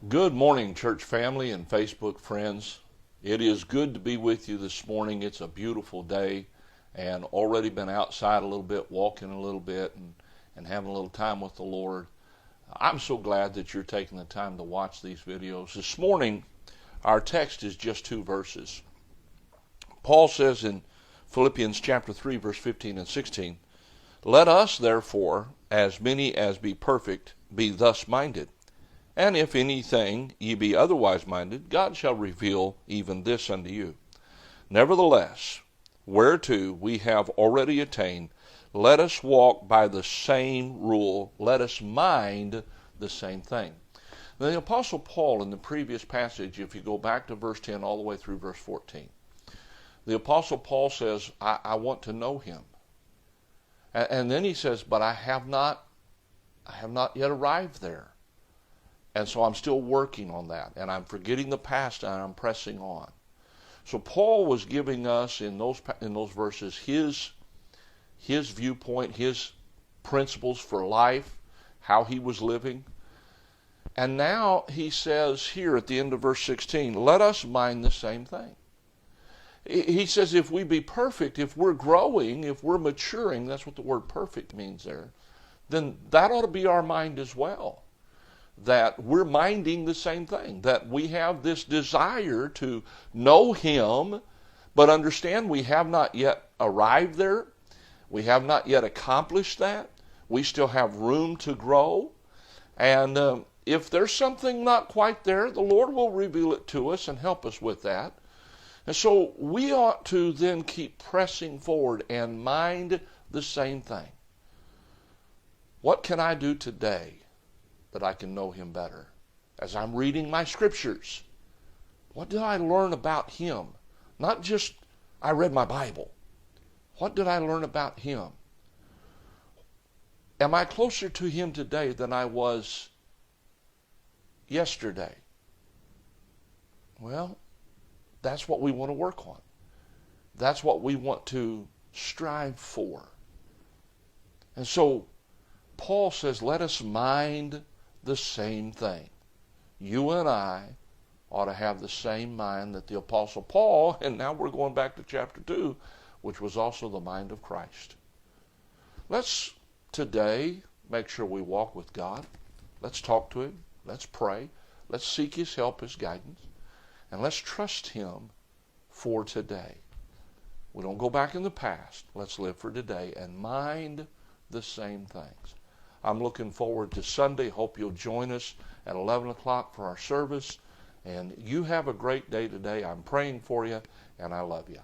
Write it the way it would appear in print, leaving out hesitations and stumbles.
Good morning, church family and Facebook friends. It is good to be with you this morning. It's a beautiful day and already been outside a little bit, walking a little bit and having a little time with the Lord. I'm so glad that you're taking the time to watch these videos. This morning, our text is just two verses. Paul says in Philippians chapter 3, verse 15 and 16, "Let us therefore, as many as be perfect, be thus minded. And if anything ye be otherwise minded, God shall reveal even this unto you. Nevertheless, whereto we have already attained, let us walk by the same rule, let us mind the same thing." Now, the Apostle Paul in the previous passage, if you go back to verse 10 all the way through verse 14, the Apostle Paul says, I want to know him. And then he says, but I have not yet arrived there. And so I'm still working on that. And I'm forgetting the past and I'm pressing on. So Paul was giving us in those verses his viewpoint, his principles for life, how he was living. And now he says here at the end of verse 16, let us mind the same thing. He says if we be perfect, if we're growing, if we're maturing, that's what the word perfect means there, then that ought to be our mind as well. That we're minding the same thing, that we have this desire to know him, but understand we have not yet arrived there. We have not yet accomplished that. We still have room to grow. And if there's something not quite there, the Lord will reveal it to us and help us with that. And so we ought to then keep pressing forward and mind the same thing. What can I do today that I can know him better? As I'm reading my scriptures, what did I learn about him? Not just I read my Bible. What did I learn about him? Am I closer to him today than I was yesterday? Well, that's what we want to work on. That's what we want to strive for. And so Paul says, let us mind the same thing. You and I ought to have the same mind that the Apostle Paul, and now we're going back to chapter 2, which was also the mind of Christ. Let's today make sure we walk with God. Let's talk to him. Let's pray. Let's seek his help, his guidance. And let's trust him for today. We don't go back in the past. Let's live for today and mind the same things. I'm looking forward to Sunday. Hope you'll join us at 11 o'clock for our service. And you have a great day today. I'm praying for you, and I love you.